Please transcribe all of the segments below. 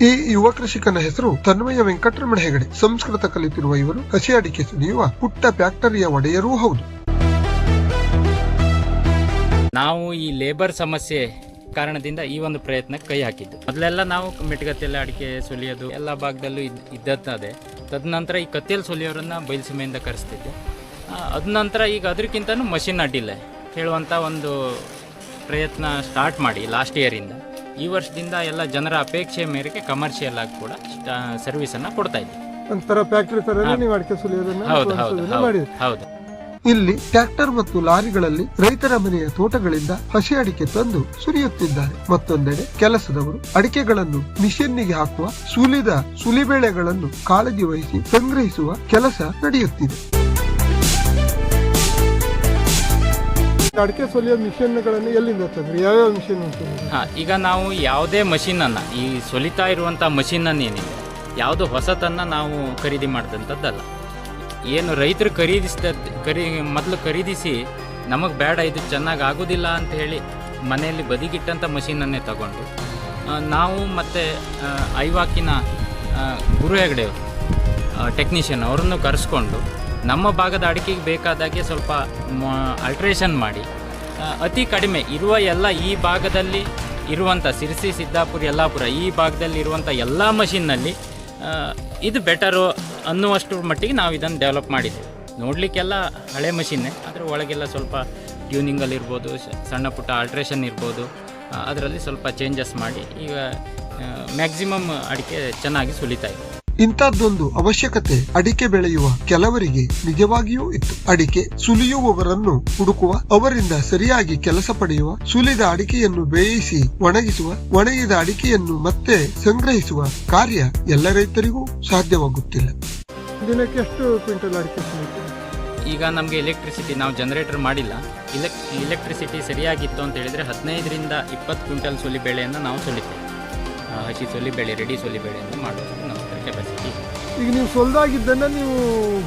ಈ ಯುವ ಕೃಷಿಕನ ಹೆಸರು ತನ್ಮಯ ವೆಂಕಟರಮಣ ಹೆಗಡೆ. ಸಂಸ್ಕೃತ ಕಲಿತಿರುವ ಇವರು ಹಸಿ ಅಡಿಕೆ ಸುಲಿಯುವ ಪುಟ್ಟ ಫ್ಯಾಕ್ಟರಿಯ ಒಡೆಯರೂ ಹೌದು. ನಾವು ಈ ಲೇಬರ್ ಸಮಸ್ಯೆ ಕಾರಣದಿಂದ ಈ ಒಂದು ಪ್ರಯತ್ನಕ್ಕೆ ಕೈ ಹಾಕಿದ್ದು. ಮೊದಲೆಲ್ಲ ನಾವು ಮೆಟಗತ್ತಿಯಲ್ಲಿ ಅಡಿಕೆ ಸುಲಿಯೋದು ಎಲ್ಲ ಭಾಗದಲ್ಲೂ ಇದ್ದತ್ತದೆ. ತದನಂತರ ಈ ಕತ್ತಿಯಲ್ಲಿ ಸುಲಿಯೋರನ್ನ ಬಯಲುಸೀಮೆಯಿಂದ ಕರೆಸ್ತಿದ್ದೆ. ಅದ ನಂತರ ಈಗ ಅದಕ್ಕಿಂತನೂ ಮಷಿನ್ ಅಡ್ಡಿಲ್ಲ ಹೇಳುವಂಥ ಒಂದು ಪ್ರಯತ್ನ ಸ್ಟಾರ್ಟ್ ಮಾಡಿ ಲಾಸ್ಟ್ ಇಯರಿಂದ ಈ ವರ್ಷದಿಂದ ಎಲ್ಲ ಜನರ ಅಪೇಕ್ಷೆ ಮೇರೆಗೆ ಕಮರ್ಷಿಯಲ್ ಆಗಿ ಕೂಡ ಸರ್ವಿಸನ್ನು ಕೊಡ್ತಾ ಇದ್ದೀವಿ. ಒಂಥರ ಫ್ಯಾಕ್ಟರಿ ತರ ನೀವು ಅಡಿಕೆ ಸುಲಿಯೋದನ್ನ ಹೌದು ಹೌದು ಹೌದು. ಇಲ್ಲಿ ಟ್ರ್ಯಾಕ್ಟರ್ ಮತ್ತು ಲಾರಿಗಳಲ್ಲಿ ರೈತರ ಮನೆಯ ತೋಟಗಳಿಂದ ಹಸಿ ಅಡಿಕೆ ತಂದು ಸುಲಿಯುತ್ತಿದ್ದಾರೆ. ಮತ್ತೊಂದೆಡೆ ಕೆಲಸದವರು ಅಡಿಕೆಗಳನ್ನು ಮಿಷನ್ನಿಗೆ ಹಾಕುವ ಸುಲಿದ ಸುಲಿಬೇಳೆಗಳನ್ನು ಕಾಳಜಿ ವಹಿಸಿ ಸಂಗ್ರಹಿಸುವ ಕೆಲಸ ನಡೆಯುತ್ತಿದೆ. ಅಡಿಕೆ ಸುಲಿಯೋ ಮಿಷನ್ಗಳನ್ನು ಎಲ್ಲಿಂದ ತಂದ್ರಿ? ಯಾವ್ಯಾವ ಮಿಷನ್ ಉಂಟು? ಈಗ ನಾವು ಯಾವುದೇ ಮಷೀನನ್ನು ಈ ಸುಲಿತಾ ಇರುವಂಥ ಮಷೀನನ್ನೇನಿದೆ ಯಾವುದೋ ಹೊಸತನ್ನು ನಾವು ಖರೀದಿ ಮಾಡಿದಂಥದ್ದಲ್ಲ. ಏನು ರೈತರು ಮೊದಲು ಖರೀದಿಸಿ ನಮಗೆ ಬೇಡ ಇದು ಚೆನ್ನಾಗಿ ಆಗೋದಿಲ್ಲ ಅಂತ ಹೇಳಿ ಮನೆಯಲ್ಲಿ ಬದಿಗಿಟ್ಟಂಥ ಮಷೀನನ್ನೇ ತಗೊಂಡು ನಾವು ಮತ್ತು ಐವಾಕಿನ ಗುರು ಹೆಗಡೆ ಟೆಕ್ನಿಷಿಯನ್ ಅವರನ್ನು ಕರೆಸ್ಕೊಂಡು ನಮ್ಮ ಭಾಗದ ಅಡಿಕೆಗೆ ಬೇಕಾದಾಗೆ ಸ್ವಲ್ಪ ಅಲ್ಟ್ರೇಷನ್ ಮಾಡಿ ಅತಿ ಕಡಿಮೆ ಇರುವ ಎಲ್ಲ ಈ ಭಾಗದಲ್ಲಿ ಇರುವಂಥ ಸಿರ್ಸಿ, ಸಿದ್ದಾಪುರ, ಯಲ್ಲಾಪುರ ಈ ಭಾಗದಲ್ಲಿ ಇರುವಂಥ ಎಲ್ಲ ಮಷೀನ್ನಲ್ಲಿ ಇದು ಬೆಟರು ಅನ್ನುವಷ್ಟು ಮಟ್ಟಿಗೆ ನಾವು ಇದನ್ನು ಡೆವಲಪ್ ಮಾಡಿದ್ದೇವೆ. ನೋಡಲಿಕ್ಕೆಲ್ಲ ಹಳೆ ಮಷೀನ್ನೇ, ಅದರ ಒಳಗೆಲ್ಲ ಸ್ವಲ್ಪ ಟ್ಯೂನಿಂಗಲ್ಲಿರ್ಬೋದು, ಸಣ್ಣ ಪುಟ್ಟ ಆಲ್ಟ್ರೇಷನ್ ಇರ್ಬೋದು, ಅದರಲ್ಲಿ ಸ್ವಲ್ಪ ಚೇಂಜಸ್ ಮಾಡಿ ಈಗ ಮ್ಯಾಕ್ಸಿಮಮ್ ಅಡಿಕೆ ಚೆನ್ನಾಗಿ ಸುಲಿತಾ ಇದೆ. ಇಂಥದ್ದೊಂದು ಅವಶ್ಯಕತೆ ಅಡಿಕೆ ಬೆಳೆಯುವ ಕೆಲವರಿಗೆ ನಿಜವಾಗಿಯೂ ಇತ್ತು. ಅಡಿಕೆ ಸುಲಿಯುವವರನ್ನು ಹುಡುಕುವ, ಅವರಿಂದ ಸರಿಯಾಗಿ ಕೆಲಸ ಪಡೆಯುವ, ಸುಲಿದ ಅಡಿಕೆಯನ್ನು ಬೇಯಿಸಿ ಒಣಗಿಸುವ, ಒಣಗಿದ ಅಡಿಕೆಯನ್ನು ಮತ್ತೆ ಸಂಗ್ರಹಿಸುವ ಕಾರ್ಯ ಎಲ್ಲ ರೈತರಿಗೂ ಸಾಧ್ಯವಾಗುತ್ತಿಲ್ಲ. ದಿನಕ್ಕೆ ಎಷ್ಟು ಕ್ವಿಂಟಲ್ ಅಡಿಕೆ ಸುಲಿಯುತ್ತೀರಿ? ಈಗ ನಮಗೆ ಎಲೆಕ್ಟ್ರಿಸಿಟಿ ನಾವು ಜನರೇಟರ್ ಮಾಡಿಲ್ಲ. ಎಲೆಕ್ಟ್ರಿಸಿಟಿ ಸರಿಯಾಗಿತ್ತು ಅಂತ ಹೇಳಿದರೆ 15ರಿಂದ 20 ಕ್ವಿಂಟಲ್ ಸುಲಿಬೇಳೆಯನ್ನು ನಾವು ಸುಲಿತೇವೆ. ಹಸಿ ಸುಲಿಬೇಳೆ, ರೆಡಿ ಸುಲಿಬೇಳೆಯನ್ನು ಮಾಡೋದು ನಮ್ಮ ಕೆಪಾಸಿಟಿ. ಈಗ ನೀವು ಸೊಲ್ದಾಗಿದ್ದನ್ನು ನೀವು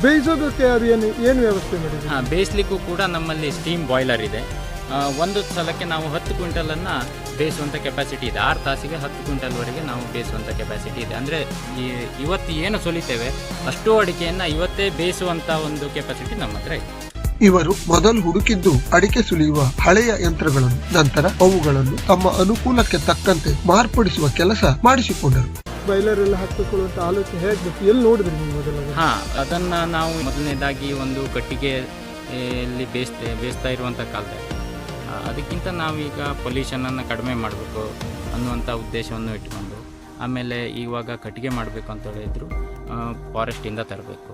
ಬೇಯಿಸೋದಕ್ಕೆ ಅದು ಏನು ವ್ಯವಸ್ಥೆ ಮಾಡಿದ್ದೀರಿ? ಬೇಯಿಸ್ಲಿಕ್ಕೂ ಕೂಡ ನಮ್ಮಲ್ಲಿ ಸ್ಟೀಮ್ ಬಾಯ್ಲರ್ ಇದೆ. ಒಂದು ಸಲಕ್ಕೆ ನಾವು 10 ಕ್ವಿಂಟಲನ್ನು ಬೇಯಿಸುವಂಥ ಕೆಪಾಸಿಟಿ ಇದೆ. 6 ತಾಸಿಗೆ 10 ಕ್ವಿಂಟಲ್ವರೆಗೆ ನಾವು ಬೇಯಿಸುವಂಥ ಕೆಪಾಸಿಟಿ ಇದೆ. ಅಂದರೆ ಇವತ್ತು ಏನು ಸುಲಿತೇವೆ ಅಷ್ಟೂ ಅಡಿಕೆಯನ್ನು ಇವತ್ತೇ ಬೇಯಿಸುವಂಥ ಒಂದು ಕೆಪಾಸಿಟಿ ನಮ್ಮ ಹತ್ರ ಇದೆ. ಇವರು ಮೊದಲು ಹುಡುಕಿದ್ದು ಅಡಿಕೆ ಸುಲಿಯುವ ಹಳೆಯ ಯಂತ್ರಗಳನ್ನು, ನಂತರ ಅವುಗಳನ್ನು ತಮ್ಮ ಅನುಕೂಲಕ್ಕೆ ತಕ್ಕಂತೆ ಮಾರ್ಪಡಿಸುವ ಕೆಲಸ ಮಾಡಿಸಿಕೊಂಡರು. ಬಾಯ್ಲರ್ ಎಲ್ಲ ಹಾಕಿಕೊಳ್ಳುವಂತ ಆಲೋಚನೆ ಹೇಗೆ, ಎಲ್ಲಿ ನೋಡಿದ್ರಿ ನೀವು ಮೊದಲು? ಅದನ್ನ ನಾವು ಮೊದಲನೇದಾಗಿ ಒಂದು ಕಟ್ಟಿಗೆಯಲ್ಲಿ ಬೇಯಿಸ್ತಾ ಇರುವಂಥ ಕಾಲದಲ್ಲಿ ಅದಕ್ಕಿಂತ ನಾವೀಗ ಪೊಲ್ಯೂಷನನ್ನು ಕಡಿಮೆ ಮಾಡಬೇಕು ಅನ್ನುವಂಥ ಉದ್ದೇಶವನ್ನು ಇಟ್ಕೊಂಡು, ಆಮೇಲೆ ಇವಾಗ ಕಟ್ಟಿಗೆ ಮಾಡಬೇಕು ಅಂತ ಹೇಳಿದ್ರು ಫಾರೆಸ್ಟಿಂದ ತರಬೇಕು,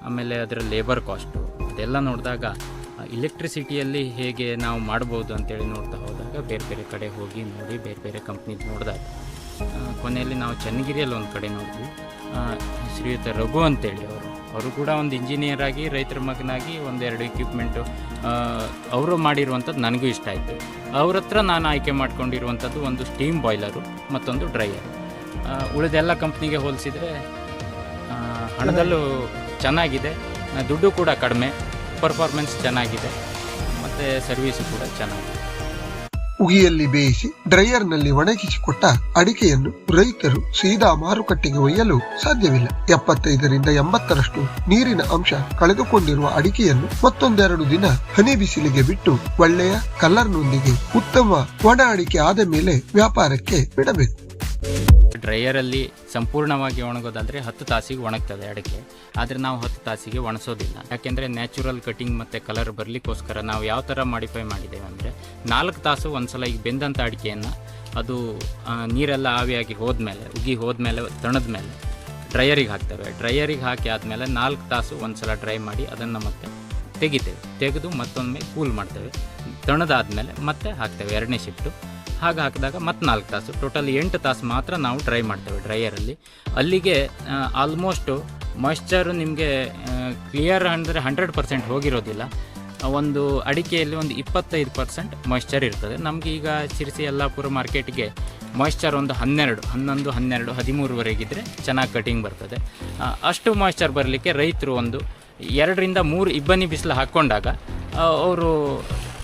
ಆಮೇಲೆ ಅದರ ಲೇಬರ್ ಕಾಸ್ಟು ಅದೆಲ್ಲ ನೋಡಿದಾಗ ಇಲೆಕ್ಟ್ರಿಸಿಟಿಯಲ್ಲಿ ಹೇಗೆ ನಾವು ಮಾಡ್ಬೋದು ಅಂತೇಳಿ ನೋಡ್ತಾ ಹೋದಾಗ ಬೇರೆ ಬೇರೆ ಕಡೆ ಹೋಗಿ ನೋಡಿ ಬೇರೆ ಬೇರೆ ಕಂಪ್ನಿದು ನೋಡಿದಾಗ ಕೊನೆಯಲ್ಲಿ ನಾವು ಚನ್ನಗಿರಿಯಲ್ಲಿ ಒಂದು ಕಡೆ ನೋಡಿದ್ವಿ. ಶ್ರೀಯುತ ರಘು ಅಂತೇಳಿ ಅವರು ಕೂಡ ಒಂದು ಇಂಜಿನಿಯರ್ ಆಗಿ ರೈತರ ಮಗನಾಗಿ ಒಂದೆರಡು ಎಕ್ವಿಪ್ಮೆಂಟು ಅವರು ಮಾಡಿರುವಂಥದ್ದು ನನಗೂ ಇಷ್ಟ ಆಯಿತು. ಅವ್ರ ಹತ್ರ ನಾನು ಆಯ್ಕೆ ಮಾಡ್ಕೊಂಡಿರುವಂಥದ್ದು ಒಂದು ಸ್ಟೀಮ್ ಬಾಯ್ಲರು, ಮತ್ತೊಂದು ಡ್ರೈಯರ್. ಉಳಿದೆಲ್ಲ ಕಂಪ್ನಿಗೆ ಹೋಲಿಸಿದರೆ ಹಣದಲ್ಲೂ ಚೆನ್ನಾಗಿದೆ, ದುಡ್ಡು ಕೂಡ ಕಡಿಮೆ, ಪರ್ಫಾರ್ಮೆನ್ಸ್ ಚೆನ್ನಾಗಿದೆ, ಮತ್ತು ಸರ್ವಿಸು ಕೂಡ ಚೆನ್ನಾಗಿದೆ. ಉಗಿಯಲ್ಲಿ ಬೇಯಿಸಿ ಡ್ರೈಯರ್ನಲ್ಲಿ ಒಣಗಿಸಿಕೊಟ್ಟ ಅಡಿಕೆಯನ್ನು ರೈತರು ಸೀದಾ ಮಾರುಕಟ್ಟೆಗೆ ಒಯ್ಯಲು ಸಾಧ್ಯವಿಲ್ಲ. 75ರಿಂದ 80ರಷ್ಟು ನೀರಿನ ಅಂಶ ಕಳೆದುಕೊಂಡಿರುವ ಅಡಿಕೆಯನ್ನು ಮತ್ತೊಂದೆರಡು ದಿನ ಹನಿ ಬಿಸಿಲಿಗೆ ಬಿಟ್ಟು ಒಳ್ಳೆಯ ಕಲರ್ನೊಂದಿಗೆ ಉತ್ತಮ ಒಣ ಅಡಿಕೆ ಆದ ಮೇಲೆ ವ್ಯಾಪಾರಕ್ಕೆ ಬಿಡಬೇಕು. ಡ್ರೈಯರಲ್ಲಿ ಸಂಪೂರ್ಣವಾಗಿ ಒಣಗೋದಾದರೆ 10 ತಾಸಿಗೆ ಒಣಗ್ತದೆ ಅಡಿಕೆ. ಆದರೆ ನಾವು 10 ತಾಸಿಗೆ ಒಣಸೋದಿಲ್ಲ. ಯಾಕೆಂದರೆ ನ್ಯಾಚುರಲ್ ಕಟಿಂಗ್ ಮತ್ತು ಕಲರ್ ಬರಲಿಕ್ಕೋಸ್ಕರ ನಾವು ಯಾವ ಥರ ಮಾಡಿಫೈ ಮಾಡಿದ್ದೇವೆ ಅಂದರೆ 4 ತಾಸು ಒಂದ್ಸಲ ಈಗ ಬೆಂದಂಥ ಅಡಿಕೆಯನ್ನು ಅದು ನೀರೆಲ್ಲ ಆವಿಯಾಗಿ ಹೋದ್ಮೇಲೆ, ಉಗಿ ಹೋದ್ಮೇಲೆ, ತಣದ ಮೇಲೆ ಡ್ರೈಯರಿಗೆ ಹಾಕ್ತೇವೆ. ಡ್ರೈಯರಿಗೆ ಹಾಕಿ ಆದಮೇಲೆ 4 ತಾಸು ಒಂದ್ಸಲ ಡ್ರೈ ಮಾಡಿ ಅದನ್ನು ಮತ್ತೆ ತೆಗೆದು ಮತ್ತೊಮ್ಮೆ ಕೂಲ್ ಮಾಡ್ತೇವೆ. ತಣದಾದಮೇಲೆ ಮತ್ತೆ ಹಾಕ್ತೇವೆ 2ನೇ ಶಿಫ್ಟು. ಹಾಗೆ ಹಾಕಿದಾಗ ಮತ್ತೆ 4 ತಾಸು, ಟೋಟಲ್ 8 ತಾಸು ಮಾತ್ರ ನಾವು ಡ್ರೈ ಮಾಡ್ತೇವೆ ಡ್ರೈಯರಲ್ಲಿ. ಅಲ್ಲಿಗೆ ಆಲ್ಮೋಸ್ಟು ಮಾಯ್ಶ್ಚರು ನಿಮಗೆ ಕ್ಲಿಯರ್ ಅಂದರೆ 100% ಹೋಗಿರೋದಿಲ್ಲ. ಒಂದು ಅಡಿಕೆಯಲ್ಲಿ ಒಂದು 25% ಮಾಯ್ಶ್ಚರ್ ಇರ್ತದೆ. ನಮಗೆ ಈಗ ಸಿರ್ಸಿ ಯಲ್ಲಾಪುರ ಮಾರ್ಕೆಟಿಗೆ ಮಾಯ್ಶ್ಚರ್ ಒಂದು 11, 12, 13ವರೆಗಿದ್ರೆ ಚೆನ್ನಾಗಿ ಕಟಿಂಗ್ ಬರ್ತದೆ. ಅಷ್ಟು ಮಾಯ್ಶ್ಚರ್ ಬರಲಿಕ್ಕೆ ರೈತರು ಒಂದು 2ರಿಂದ 3 ಇಬ್ಬನಿ ಬಿಸಿಲು ಹಾಕ್ಕೊಂಡಾಗ ಅವರು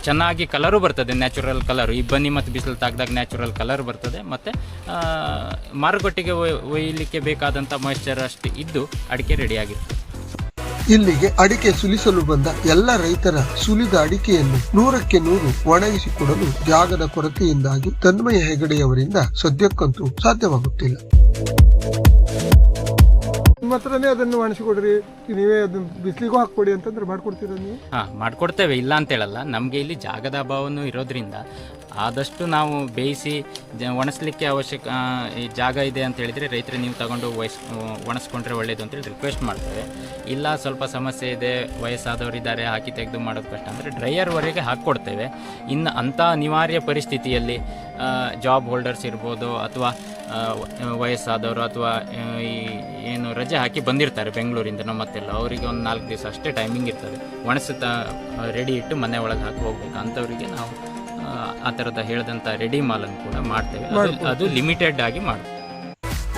ಚೆನ್ನಾಗಿ ಕಲರು ಬರ್ತದೆ, ನ್ಯಾಚುರಲ್ ಕಲರು. ಇಬ್ಬನಿ ಮತ್ತು ಬಿಸಿಲು ತಾಗ್ದಾಗ ನ್ಯಾಚುರಲ್ ಕಲರ್ ಬರ್ತದೆ. ಮತ್ತು ಮಾರುಕಟ್ಟೆಗೆ ಒಯ್ಯಲಿಕ್ಕೆ ಬೇಕಾದಂಥ ಮಾಯಿಶ್ಚರ್ ಅಷ್ಟು ಇದ್ದು ಅಡಿಕೆ ರೆಡಿಯಾಗಿರ್ತದೆ. ಇಲ್ಲಿಗೆ ಅಡಿಕೆ ಸುಲಿಸಲು ಬಂದ ಎಲ್ಲ ರೈತರ ಸುಲಿದ ಅಡಿಕೆಯನ್ನು 100ಕ್ಕೆ 100 ಒಣಗಿಸಿಕೊಡಲು ಜಾಗದ ಕೊರತೆಯಿಂದಾಗಿ ತನ್ಮಯ ಹೆಗಡೆಯವರಿಂದ ಸದ್ಯಕ್ಕಂತೂ ಸಾಧ್ಯವಾಗುತ್ತಿಲ್ಲ. ನಿಮ್ಮ ಹತ್ರನೇ ಅದನ್ನು ಒಣಗಿಸಿಕೊಡ್ರಿ, ನೀವೇ ಅದನ್ನು ಬಿಸಿಲಿಗೂ ಹಾಕೊಡಿ ಅಂತಂದ್ರೆ ಮಾಡ್ಕೊಡ್ತೀರಾ ನೀವು? ಮಾಡ್ಕೊಡ್ತೇವೆ, ಇಲ್ಲ ಅಂತ ಹೇಳಲ್ಲ. ನಮಗೆ ಇಲ್ಲಿ ಜಾಗದ ಅಭಾವನೂ ಇರೋದ್ರಿಂದ ಆದಷ್ಟು ನಾವು ಬೇಯಿಸಿ ಒಣಸ್ಲಿಕ್ಕೆ ಅವಶ್ಯಕ ಈ ಜಾಗ ಇದೆ ಅಂತ ಹೇಳಿದರೆ ರೈತರು ನೀವು ತಗೊಂಡು ಒಣಸ್ಕೊಂಡ್ರೆ ಒಳ್ಳೇದು ಅಂತೇಳಿ ರಿಕ್ವೆಸ್ಟ್ ಮಾಡ್ತೇವೆ. ಇಲ್ಲ ಸ್ವಲ್ಪ ಸಮಸ್ಯೆ ಇದೆ, ವಯಸ್ಸಾದವರಿದ್ದಾರೆ, ಹಾಕಿ ತೆಗೆದು ಮಾಡೋದು ಕಷ್ಟ ಅಂದರೆ ಡ್ರೈಯರ್ವರೆಗೆ ಹಾಕ್ಕೊಡ್ತೇವೆ. ಇನ್ನು ಅಂಥ ಅನಿವಾರ್ಯ ಪರಿಸ್ಥಿತಿಯಲ್ಲಿ ಜಾಬ್ ಹೋಲ್ಡರ್ಸ್ ಇರ್ಬೋದು, ಅಥವಾ ವಯಸ್ಸಾದವರು, ಅಥವಾ ಈ ಏನು ರಜೆ ಹಾಕಿ ಬಂದಿರ್ತಾರೆ ಬೆಂಗಳೂರಿಂದ ಮತ್ತೆಲ್ಲ, ಅವರಿಗೆ ಒಂದು 4 ದಿವಸ ಅಷ್ಟೇ ಟೈಮಿಂಗ್ ಇರ್ತದೆ. ಒಣಸುತ್ತಾ ರೆಡಿ ಇಟ್ಟು ಮನೆ ಒಳಗೆ ಹಾಕಿ ಹೋಗ್ಬೇಕು. ಅಂಥವರಿಗೆ ನಾವು ಆ ಥರದ ಹೇಳಿದಂಥ ರೆಡಿ ಮಾಲನ್ನು ಕೂಡ ಮಾಡ್ತೇವೆ. ಅದು ಲಿಮಿಟೆಡ್ ಆಗಿ ಮಾಡ್ತೇವೆ.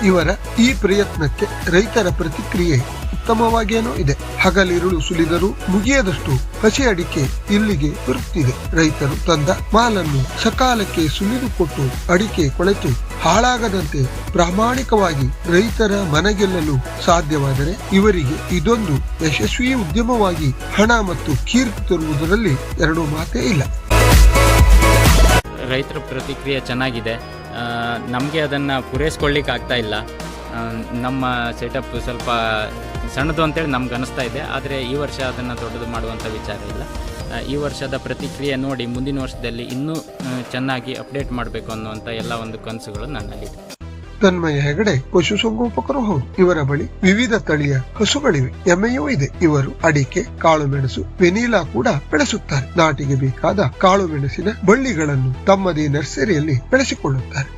ಇವರ ಈ ಪ್ರಯತ್ನಕ್ಕೆ ರೈತರ ಪ್ರತಿಕ್ರಿಯೆ ಉತ್ತಮವಾಗೇನೋ ಇದೆ. ಹಗಲಿರುಳು ಸುಲಿದರೂ ಮುಗಿಯದಷ್ಟು ಹಸಿ ಅಡಿಕೆ ಇಲ್ಲಿಗೆ ಬರುತ್ತಿದೆ. ರೈತರು ತಂದ ಮಾಲನ್ನು ಸಕಾಲಕ್ಕೆ ಸುಲಿದುಕೊಟ್ಟು ಅಡಿಕೆ ಕೊಳೆತು ಹಾಳಾಗದಂತೆ ಪ್ರಾಮಾಣಿಕವಾಗಿ ರೈತರ ಮನಗೆಲ್ಲಲು ಸಾಧ್ಯವಾದರೆ ಇವರಿಗೆ ಇದೊಂದು ಯಶಸ್ವಿ ಉದ್ಯಮವಾಗಿ ಹಣ ಮತ್ತು ಕೀರ್ತಿ ತರುವುದರಲ್ಲಿ ಎರಡೂ ಮಾತೇ ಇಲ್ಲ. ರೈತರ ಪ್ರತಿಕ್ರಿಯೆ ಚೆನ್ನಾಗಿದೆ. ನಮಗೆ ಅದನ್ನು ಪೂರೈಸ್ಕೊಳ್ಳಿಕ್ಕೆ ಆಗ್ತಾ ಇಲ್ಲ. ನಮ್ಮ ಸೆಟಪ್ ಸ್ವಲ್ಪ ಸಣ್ಣದು ಅಂತೇಳಿ ನಮ್ಗೆ ಅನಿಸ್ತಾ ಇದೆ. ಆದರೆ ಈ ವರ್ಷ ಅದನ್ನು ದೊಡ್ಡದು ಮಾಡುವಂಥ ವಿಚಾರ ಇಲ್ಲ. ಈ ವರ್ಷದ ಪ್ರತಿಕ್ರಿಯೆ ನೋಡಿ ಮುಂದಿನ ವರ್ಷದಲ್ಲಿ ಇನ್ನೂ ಚೆನ್ನಾಗಿ ಅಪ್ಡೇಟ್ ಮಾಡಬೇಕು ಅನ್ನುವಂಥ ಎಲ್ಲ ಒಂದು ಕನಸುಗಳು ನನ್ನಲ್ಲಿದೆ. ತನ್ಮಯ ಹೆಗಡೆ ಪಶುಸಂಗೋಪಕರು ಹೌದು. ಇವರ ಬಳಿ ವಿವಿಧ ತಳಿಯ ಹಸುಗಳಿವೆ, ಎಮ್ಮೆಯೂ ಇದೆ. ಇವರು ಅಡಿಕೆ, ಕಾಳು ಮೆಣಸು, ವೆನಿಲಾ ಕೂಡ ಬೆಳೆಸುತ್ತಾರೆ. ನಾಟಿಗೆ ಬೇಕಾದ ಕಾಳು ಮೆಣಸಿನ ಬಳ್ಳಿಗಳನ್ನು ತಮ್ಮದೇ ನರ್ಸರಿಯಲ್ಲಿ ಬೆಳೆಸಿಕೊಳ್ಳುತ್ತಾರೆ.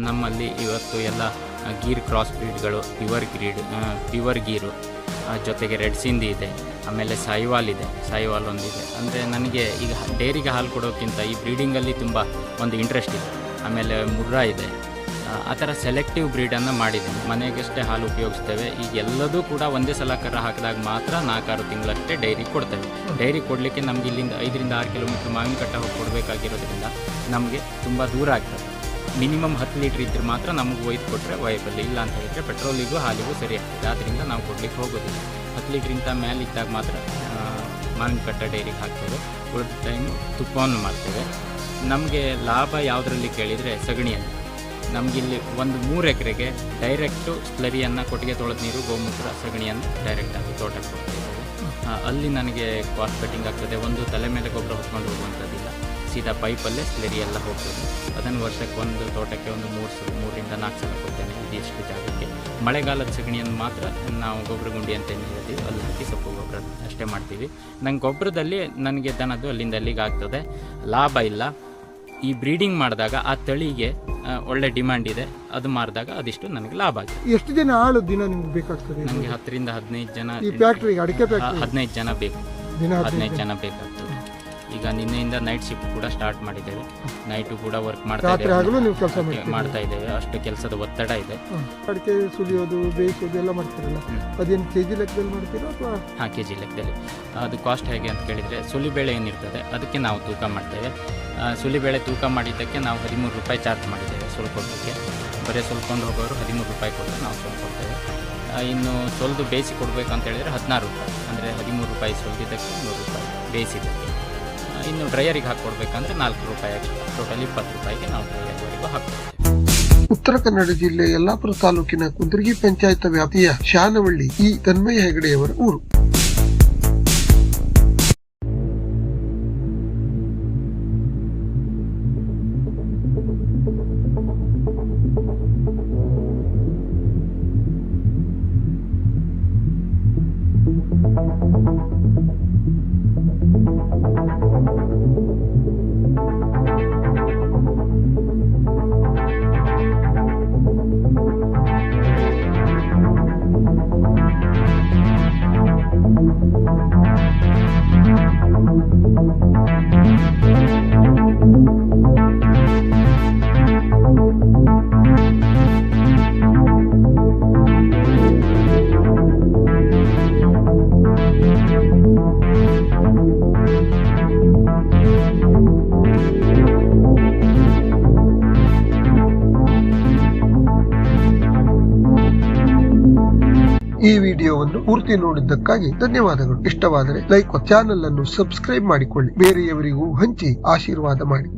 ನಮ್ಮಲ್ಲಿ ಇವತ್ತು ಎಲ್ಲ ಗೀರ್ ಕ್ರಾಸ್ ಬ್ರೀಡ್ಗಳು, ಪ್ಯೂರ್ ಗೀರು, ಜೊತೆಗೆ ರೆಡ್ ಸಿಂಧಿ ಇದೆ, ಆಮೇಲೆ ಸಾಯಿವಾಲ್ ಇದೆ, ಸಾಯಿವಾಲ್ ಒಂದಿದೆ. ಅಂದರೆ ನನಗೆ ಈಗ ಡೈರಿಗೆ ಹಾಲು ಕೊಡೋಕ್ಕಿಂತ ಈ ಬ್ರೀಡಿಂಗಲ್ಲಿ ತುಂಬ ಒಂದು ಇಂಟ್ರೆಸ್ಟ್ ಇದೆ. ಆಮೇಲೆ ಮುರ್ರಾ ಇದೆ. ಆ ಥರ ಸೆಲೆಕ್ಟಿವ್ ಬ್ರೀಡನ್ನು ಮಾಡಿದ್ದೇನೆ. ಮನೆಗಷ್ಟೇ ಹಾಲು ಉಪಯೋಗಿಸ್ತೇವೆ. ಈಗ ಎಲ್ಲದೂ ಕೂಡ ಒಂದೇ ಸಲ ಕರ ಹಾಕಿದಾಗ ಮಾತ್ರ 4-6 ತಿಂಗಳಷ್ಟೇ ಡೈರಿ ಕೊಡ್ತೇವೆ. ಡೈರಿ ಕೊಡಲಿಕ್ಕೆ ನಮ್ಗೆ ಇಲ್ಲಿಂದ 5-6 ಕಿಲೋಮೀಟ್ರ್ ಮಾವಿನಕಟ್ಟೆ ಹೋಗಿ ಕೊಡಬೇಕಾಗಿರೋದ್ರಿಂದ ನಮಗೆ ತುಂಬ ದೂರ ಆಗ್ತದೆ. ಮಿನಿಮಮ್ 10 ಲೀಟ್ರ್ ಇದ್ದರೆ ಮಾತ್ರ ನಮಗೆ ಒಯ್ದು ಕೊಟ್ಟರೆ ವಯಬಲ್. ಇಲ್ಲ ಅಂತ ಹೇಳಿದರೆ ಪೆಟ್ರೋಲಿಗೂ ಹಾಲಿಗೂ ಸರಿ ಆಗ್ತದೆ. ಆದ್ದರಿಂದ ನಾವು ಕೊಡಲಿಕ್ಕೆ ಹೋಗೋದಿಲ್ಲ. 10 ಲೀಟ್ರಿಂತ ಮೇಲೆ ಇದ್ದಾಗ ಮಾತ್ರ ಮಾವಿನಕಟ್ಟೆ ಡೈರಿಗೆ ಹಾಕ್ತೇವೆ. ಉಳಿದ ಟೈಮು ತುಪ್ಪವನ್ನು ಮಾಡ್ತೇವೆ. ನಮಗೆ ಲಾಭ ಯಾವುದರಲ್ಲಿ ಕೇಳಿದರೆ ಸಗಣಿಯಲ್ಲಿ. ನಮಗಿಲ್ಲಿ ಒಂದು 3 ಎಕರೆಗೆ ಡೈರೆಕ್ಟು ಸ್ಲರಿಯನ್ನು, ಕೊಟ್ಟಿಗೆ ತೊಳೆದ ನೀರು, ಗೋಮೂತ್ರ, ಸಗಣಿಯನ್ನು ಡೈರೆಕ್ಟಾಗಿ ತೋಟಕ್ಕೆ ಕೊಡ್ತಿದ್ದೇವೆ. ಅಲ್ಲಿ ನನಗೆ ಕಾಸ್ಟ್ ಕಟ್ಟಿಂಗ್ ಆಗ್ತದೆ. ಒಂದು ತಲೆ ಮೇಲೆ ಗೊಬ್ಬರ ಹೊತ್ಕೊಂಡು ಹೋಗುವಂಥದ್ದಿಲ್ಲ, ಸೀದಾ ಪೈಪಲ್ಲೇ ಸ್ಲರಿ ಎಲ್ಲ ಹೋಗ್ತದೆ. ಅದನ್ನು ವರ್ಷಕ್ಕೆ ಒಂದು ತೋಟಕ್ಕೆ ಒಂದು 3ರಿಂದ 4 ಸಲ ಕೊಡ್ತೇನೆ. ಇದಿಷ್ಟು ಜಾಗಕ್ಕೆ ಮಳೆಗಾಲದ ಸಗಣಿಯನ್ನು ಮಾತ್ರ ನಾವು ಗೊಬ್ಬರ ಗುಂಡಿ ಅಂತ ಏನು ಹೇಳ್ತೀವಿ ಅಲ್ಲಿ ಹಾಕಿ ಸೊಪ್ಪು ಗೊಬ್ಬರ ಅಷ್ಟೇ ಮಾಡ್ತೀವಿ. ನಂಗೆ ಗೊಬ್ಬರದಲ್ಲಿ ನನಗೆ ದನದ್ದು ಅಲ್ಲಿಂದ ಅಲ್ಲಿಗೆ ಆಗ್ತದೆ, ಲಾಭ ಇಲ್ಲ. ಈ ಬ್ರೀಡಿಂಗ್ ಮಾಡಿದಾಗ ಆ ತಳಿಗೆ ಒಳ್ಳೆ ಡಿಮ್ಯಾಂಡ್ ಇದೆ. ಅದು ಮಾರಿದಾಗ ಅದಿಷ್ಟು ನನಗೆ ಲಾಭ ಆಗಿದೆ. ಎಷ್ಟು ಜನ ಆಳು ದಿನ ನಿಮ್ಗೆ ಬೇಕಾಗ್ತದೆ? ನನಗೆ 10ರಿಂದ 15 ಜನ, ಈ ಫ್ಯಾಕ್ಟರಿ ಅಡಿಕೆ ಫ್ಯಾಕ್ಟರಿ 15 ಜನ ಬೇಕು. 15 ಜನ ಬೇಕಾಗ್ತದೆ. ಈಗ ನಿನ್ನೆಯಿಂದ ನೈಟ್ ಶಿಫ್ಟ್ ಕೂಡ ಸ್ಟಾರ್ಟ್ ಮಾಡಿದ್ದೇವೆ. ನೈಟು ಕೂಡ ವರ್ಕ್ ಮಾಡ್ತಾ ಇದ್ದೇವೆ. ಅಷ್ಟು ಕೆಲಸದ ಒತ್ತಡ ಇದೆ. ಅಡಿಕೆ ಸುಲಿಯೋದು, ಬೇಯಿಸೋದು ಎಲ್ಲ ಮಾಡ್ತೀರಲ್ಲ, ಅದೇನು ಕೆಜಿ ಲೆಕ್ಕದಲ್ಲಿ ಮಾಡ್ತೀರಾ ಅಥವಾ? ಹಾಂ, ಕೆಜಿ ಲೆಕ್ಕದಲ್ಲಿ. ಅದು ಕಾಸ್ಟ್ ಹೇಗೆ ಅಂತ ಕೇಳಿದರೆ, ಸುಲಿಬೇಳೆ ಏನಿರ್ತದೆ ಅದಕ್ಕೆ ನಾವು ತೂಕ ಮಾಡ್ತೇವೆ. ಸುಲಿಬೇಳೆ ತೂಕ ಮಾಡಿದ್ದಕ್ಕೆ ನಾವು 13 ರೂಪಾಯಿ ಚಾರ್ಜ್ ಮಾಡಿದ್ದೇವೆ ಸುಲ್ಕೊಡೋದಕ್ಕೆ. ಬರೀ ಸುಲ್ಕೊಂಡು ಹೋಗೋರು 13 ರೂಪಾಯಿ ಕೊಟ್ಟರೆ ನಾವು ಸುಲ್ಕೊಡ್ತೇವೆ. ಇನ್ನು ಸೊಲ್ದು ಬೇಯಿಸಿ ಕೊಡಬೇಕು ಅಂತ ಹೇಳಿದರೆ 16 ರೂಪಾಯಿ. ಅಂದರೆ 13 ರೂಪಾಯಿ ಸುಲಿದಿದ್ದಕ್ಕೆ 100 ರೂಪಾಯಿ ಬೇಯಿಸಿದ್ದಕ್ಕೆ. ಇನ್ನು ಡ್ರೈಯರಿಗೆ ಹಾಕ್ಕೊಡ್ಬೇಕಂದ್ರೆ 4 ರೂಪಾಯಿ ಎಕ್ಸ್ಟ್ರಾ. ಟೋಟಲ್ 20 ರೂಪಾಯಿಗೆ ನಾವು ಡ್ರೈಯರ್ವರೆಗೂ ಹಾಕ್ಕೊಡ್ತೇವೆ. ಉತ್ತರ ಕನ್ನಡ ಜಿಲ್ಲೆ ಯಲ್ಲಾಪುರ ತಾಲೂಕಿನ ಕುಂದರ್ಗಿ ಪಂಚಾಯತ್ ವ್ಯಾಪ್ತಿಯ ಶಾನವಳ್ಳಿ ಈ ತನ್ಮಯ ಹೆಗಡೆಯವರ ಊರು. ಈ ವಿಡಿಯೋವನ್ನು ಪೂರ್ತಿ ನೋಡಿದ್ದಕ್ಕಾಗಿ ಧನ್ಯವಾದಗಳು. ಇಷ್ಟವಾದರೆ ಲೈಕ್ ಚಾನೆಲ್ ಅನ್ನು ಸಬ್ಸ್ಕ್ರೈಬ್ ಮಾಡಿಕೊಳ್ಳಿ, ಬೇರೆಯವರಿಗೂ ಹಂಚಿ ಆಶೀರ್ವಾದ ಮಾಡಿ.